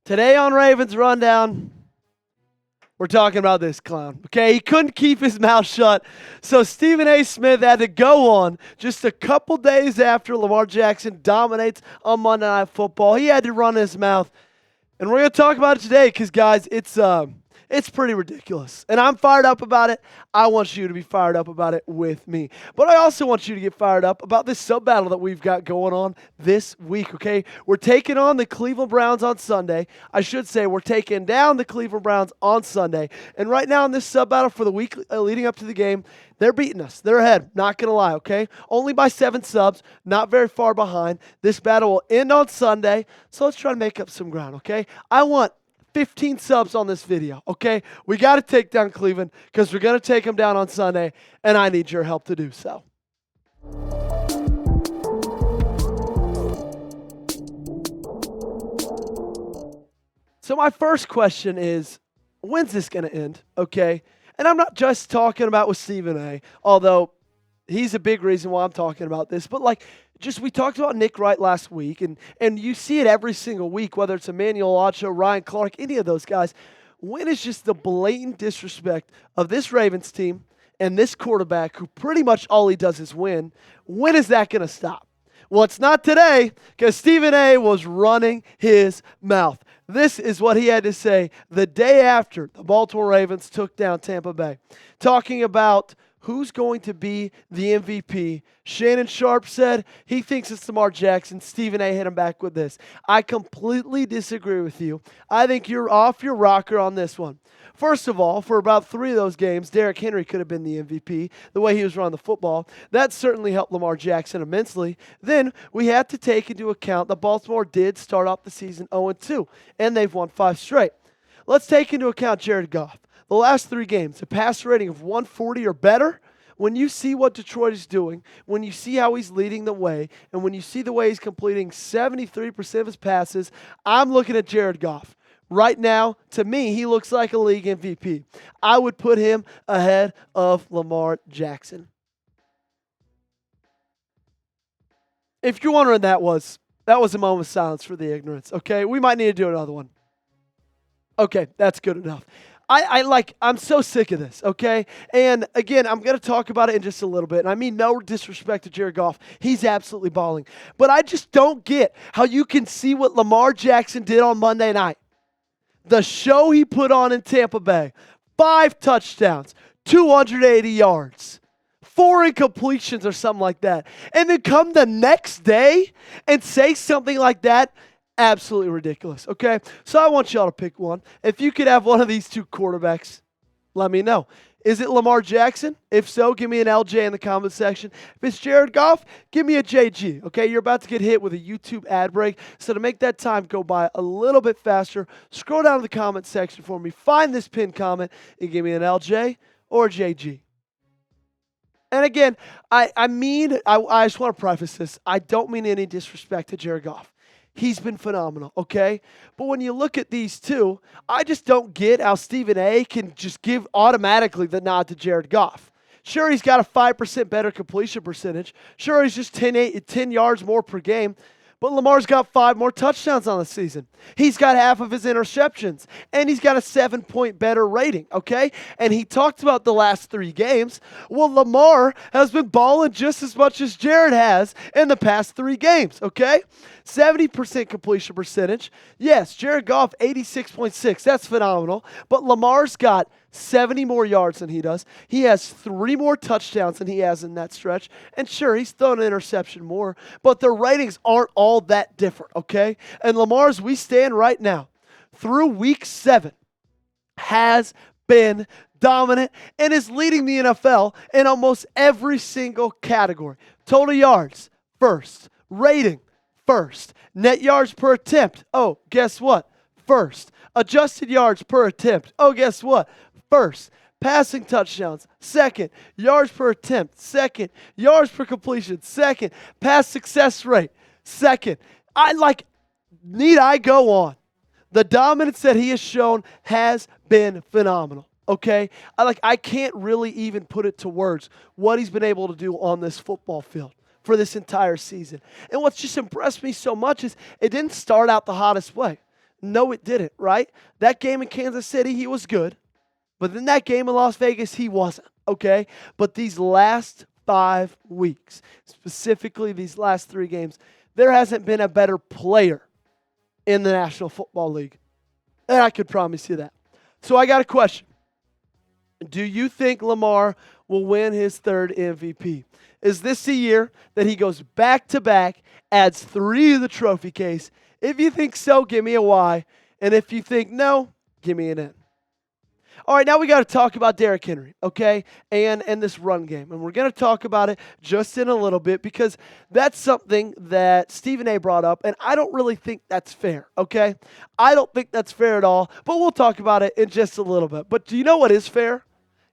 Today on Ravens Rundown, we're talking about this clown. Okay, he couldn't keep his mouth shut, so Stephen A. Smith had to go on just a couple days after Lamar Jackson dominates on Monday Night Football. He had to run his mouth, and we're going to talk about it today because, guys, it's pretty ridiculous. And I'm fired up about it. I want you to be fired up about it with me. But I also want you to get fired up about this sub-battle that we've got going on this week, okay? We're taking on the Cleveland Browns on Sunday. I should say we're taking down the Cleveland Browns on Sunday. And right now in this sub-battle for the week leading up to the game, they're beating us. They're ahead. Not going to lie, okay? Only by 7 subs. Not very far behind. This battle will end on Sunday. So let's try to make up some ground, okay? I want 15 subs on this video, okay? We got to take down Cleveland because we're going to take them down on Sunday, and I need your help to do so. So my first question is, when's this going to end, okay? And I'm not just talking about with Stephen A., although he's a big reason why I'm talking about this, but we talked about Nick Wright last week, and you see it every single week, whether it's Emmanuel Ocho, Ryan Clark, any of those guys. When is just the blatant disrespect of this Ravens team and this quarterback who pretty much all he does is win? When is that going to stop? Well, it's not today because Stephen A. was running his mouth. This is what he had to say the day after the Baltimore Ravens took down Tampa Bay, talking about who's going to be the MVP. Shannon Sharpe said he thinks it's Lamar Jackson. Stephen A. hit him back with this. I completely disagree with you. I think you're off your rocker on this one. First of all, for about 3 of those games, Derrick Henry could have been the MVP, the way he was running the football. That certainly helped Lamar Jackson immensely. Then we have to take into account that Baltimore did start off the season 0-2, and they've won 5 straight. Let's take into account Jared Goff. The last 3 games, a passer rating of 140 or better. When you see what Detroit is doing, when you see how he's leading the way, and when you see the way he's completing 73% of his passes, I'm looking at Jared Goff. Right now, to me, he looks like a league MVP. I would put him ahead of Lamar Jackson. If you're wondering, that was a moment of silence for the ignorance, okay? We might need to do another one. Okay, that's good enough. I'm so sick of this, okay? And again, I'm going to talk about it in just a little bit. And I mean no disrespect to Jared Goff. He's absolutely balling. But I just don't get how you can see what Lamar Jackson did on Monday night. The show he put on in Tampa Bay. 5 touchdowns, 280 yards, 4 incompletions or something like that. And then come the next day and say something like that. Absolutely ridiculous, okay? So I want y'all to pick one. If you could have one of these 2 quarterbacks, let me know. Is it Lamar Jackson? If so, give me an LJ in the comment section. If it's Jared Goff, give me a JG, okay? You're about to get hit with a YouTube ad break. So to make that time go by a little bit faster, scroll down to the comment section for me, find this pinned comment, and give me an LJ or a JG. And again, I just want to preface this. I don't mean any disrespect to Jared Goff. He's been phenomenal, okay? But when you look at these 2, I just don't get how Stephen A. can just give automatically the nod to Jared Goff. Sure, he's got a 5% better completion percentage. Sure, he's just 10 yards more per game. But Lamar's got 5 more touchdowns on the season. He's got half of his interceptions. And he's got a 7-point better rating, okay? And he talked about the last 3 games. Well, Lamar has been balling just as much as Jared has in the past 3 games, okay? 70% completion percentage. Yes, Jared Goff, 86.6. That's phenomenal. But Lamar's got 70 more yards than he does. He has 3 more touchdowns than he has in that stretch. And sure, he's thrown an interception more, but the ratings aren't all that different, okay? And Lamar's, we stand right now, through week 7, has been dominant and is leading the NFL in almost every single category. Total yards, first. Rating, first. Net yards per attempt. Oh, guess what? First. Adjusted yards per attempt. Oh, guess what? First. Passing touchdowns, second. Yards per attempt, second. Yards per completion, second. Pass success rate, second. Need I go on? The dominance that he has shown has been phenomenal, okay? I can't really even put it to words what he's been able to do on this football field for this entire season. And what's just impressed me so much is it didn't start out the hottest way. No, it didn't, right? That game in Kansas City, he was good. But in that game in Las Vegas, he wasn't, okay? But these last 5 weeks, specifically these last 3 games, there hasn't been a better player in the National Football League. And I could promise you that. So I got a question. Do you think Lamar will win his 3rd MVP? Is this the year that he goes back-to-back, adds 3 to the trophy case? If you think so, give me a Y. And if you think no, give me an N. All right, now we got to talk about Derrick Henry, okay, and this run game. And we're going to talk about it just in a little bit because that's something that Stephen A. brought up, and I don't really think that's fair, okay? I don't think that's fair at all, but we'll talk about it in just a little bit. But do you know what is fair?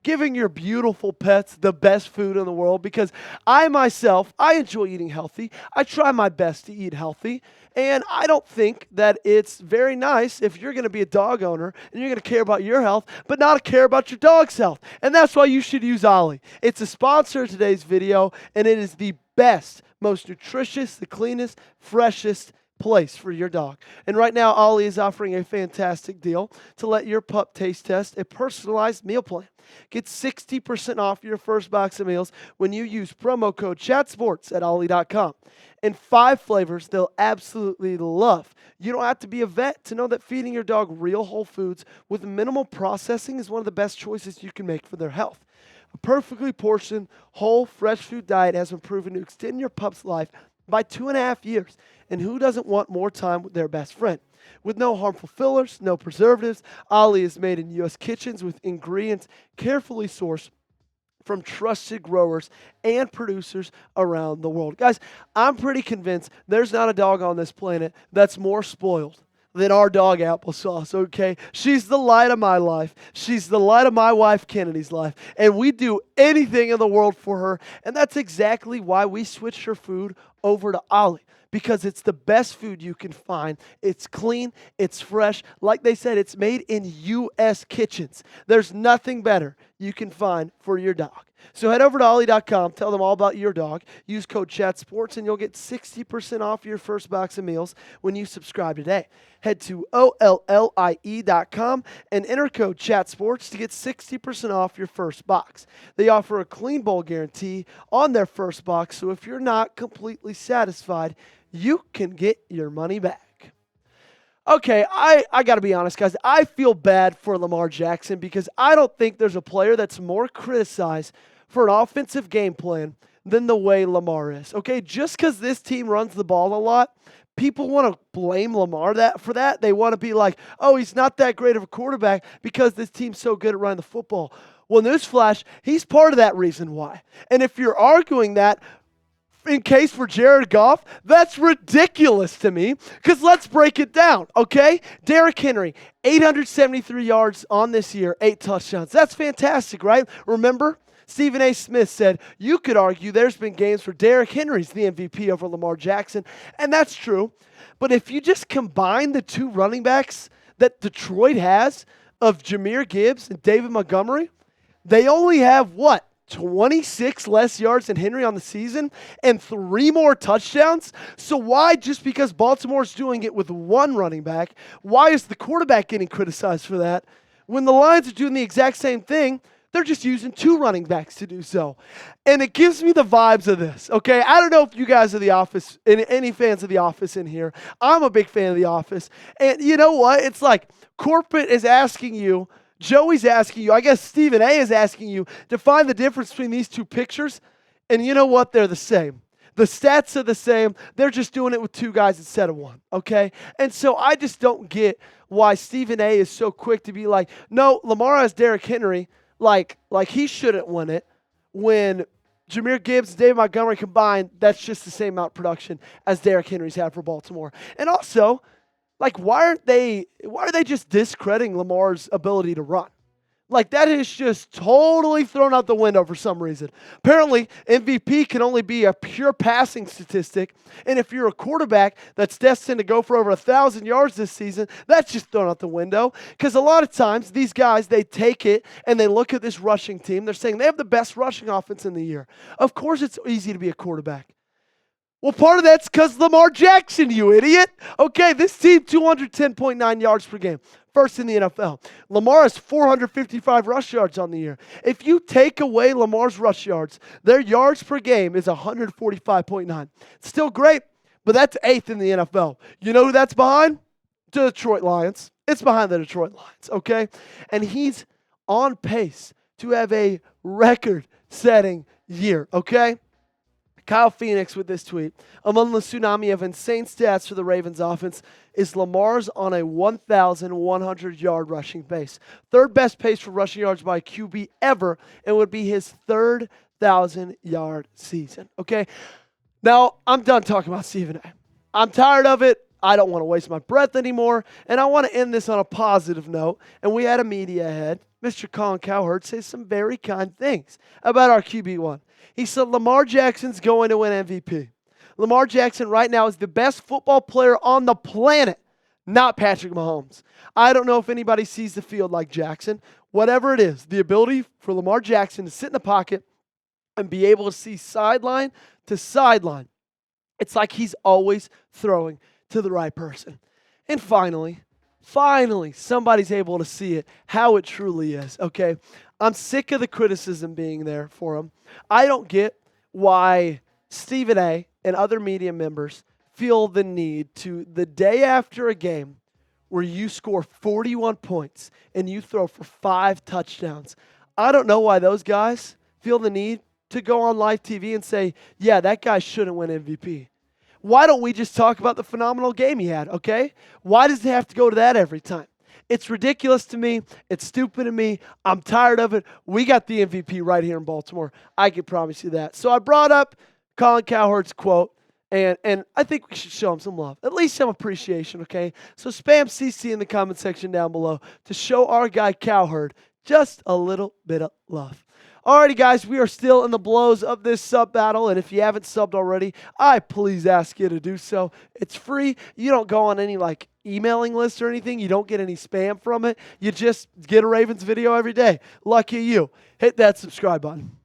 Giving your beautiful pets the best food in the world, because I myself, I enjoy eating healthy. I try my best to eat healthy, and I don't think that it's very nice if you're going to be a dog owner and you're going to care about your health, but not care about your dog's health. And that's why you should use Ollie. It's a sponsor of today's video, and it is the best, most nutritious, the cleanest, freshest place for your dog. And right now, Ollie is offering a fantastic deal to let your pup taste test a personalized meal plan. Get 60% off your first box of meals when you use promo code ChatSports at Ollie.com. And 5 flavors they'll absolutely love. You don't have to be a vet to know that feeding your dog real whole foods with minimal processing is one of the best choices you can make for their health. A perfectly portioned, whole, fresh food diet has been proven to extend your pup's life by 2.5 years. And who doesn't want more time with their best friend? With no harmful fillers, no preservatives, Ollie is made in U.S. kitchens with ingredients carefully sourced from trusted growers and producers around the world. Guys, I'm pretty convinced there's not a dog on this planet that's more spoiled than our dog Applesauce, okay? She's the light of my life. She's the light of my wife Kennedy's life. And we do anything in the world for her. And that's exactly why we switched her food over to Ollie. Because it's the best food you can find. It's clean, it's fresh. Like they said, it's made in U.S. kitchens. There's nothing better you can find for your dog. So head over to Ollie.com, tell them all about your dog. Use code ChatSports and you'll get 60% off your first box of meals when you subscribe today. Head to OLLIE.com and enter code ChatSports to get 60% off your first box. They offer a clean bowl guarantee on their first box, so if you're not completely satisfied, you can get your money back. Okay, I got to be honest, guys. I feel bad for Lamar Jackson because I don't think there's a player that's more criticized for an offensive game plan than the way Lamar is. Okay, just because this team runs the ball a lot, people want to blame Lamar for that. They want to be like, oh, he's not that great of a quarterback because this team's so good at running the football. Well, newsflash, he's part of that reason why. And if you're arguing that, in case for Jared Goff, that's ridiculous to me because let's break it down, okay? Derrick Henry, 873 yards on this year, 8 touchdowns. That's fantastic, right? Remember, Stephen A. Smith said, you could argue there's been games where Derrick Henry's the MVP over Lamar Jackson, and that's true. But if you just combine the 2 running backs that Detroit has of Jahmyr Gibbs and David Montgomery, they only have what? 26 less yards than Henry on the season and 3 more touchdowns. So why, just because Baltimore's doing it with 1 running back, why is the quarterback getting criticized for that? When the Lions are doing the exact same thing, they're just using 2 running backs to do so. And it gives me the vibes of this, okay? I don't know if you guys are The Office, any fans of The Office in here. I'm a big fan of The Office. And you know what? It's like corporate is asking you, Joey's asking you, I guess Stephen A. is asking you to find the difference between these 2 pictures. And you know what? They're the same. The stats are the same. They're just doing it with 2 guys instead of 1, okay? And so I just don't get why Stephen A. is so quick to be like, no, Lamar has Derrick Henry, like he shouldn't win it, when Jahmyr Gibbs and David Montgomery combined, that's just the same amount of production as Derrick Henry's had for Baltimore. And also, like, why are they just discrediting Lamar's ability to run? Like, that is just totally thrown out the window for some reason. Apparently, MVP can only be a pure passing statistic. And if you're a quarterback that's destined to go for over 1,000 yards this season, that's just thrown out the window. Because a lot of times, these guys, they take it and they look at this rushing team. They're saying they have the best rushing offense in the year. Of course, it's easy to be a quarterback. Well, part of that's because Lamar Jackson, you idiot. Okay, this team, 210.9 yards per game. First in the NFL. Lamar has 455 rush yards on the year. If you take away Lamar's rush yards, their yards per game is 145.9. Still great, but that's 8th in the NFL. You know who that's behind? The Detroit Lions. It's behind the Detroit Lions, okay? And he's on pace to have a record-setting year, okay? Kyle Phoenix with this tweet. Among the tsunami of insane stats for the Ravens offense is Lamar's on a 1,100-yard rushing pace. Third best pace for rushing yards by a QB ever, and would be his third 1,000-yard season. Okay? Now, I'm done talking about Stephen A. I'm tired of it. I don't want to waste my breath anymore, and I want to end this on a positive note. And we had a media head, Mr. Colin Cowherd, say some very kind things about our QB1. He said Lamar Jackson's going to win MVP. Lamar Jackson right now is the best football player on the planet, not Patrick Mahomes. I don't know if anybody sees the field like Jackson. Whatever it is, the ability for Lamar Jackson to sit in the pocket and be able to see sideline to sideline. It's like he's always throwing to the right person. And finally, somebody's able to see it, how it truly is, okay? I'm sick of the criticism being there for him. I don't get why Stephen A. and other media members feel the need to, the day after a game where you score 41 points and you throw for 5 touchdowns, I don't know why those guys feel the need to go on live TV and say, yeah, that guy shouldn't win MVP. Why don't we just talk about the phenomenal game he had, okay? Why does it have to go to that every time? It's ridiculous to me. It's stupid to me. I'm tired of it. We got the MVP right here in Baltimore. I can promise you that. So I brought up Colin Cowherd's quote, and I think we should show him some love, at least some appreciation, okay? So spam CC in the comment section down below to show our guy Cowherd just a little bit of love. Alrighty, guys, we are still in the blows of this sub battle, and if you haven't subbed already, I please ask you to do so. It's free. You don't go on any emailing list or anything. You don't get any spam from it. You just get a Ravens video every day. Lucky you. Hit that subscribe button.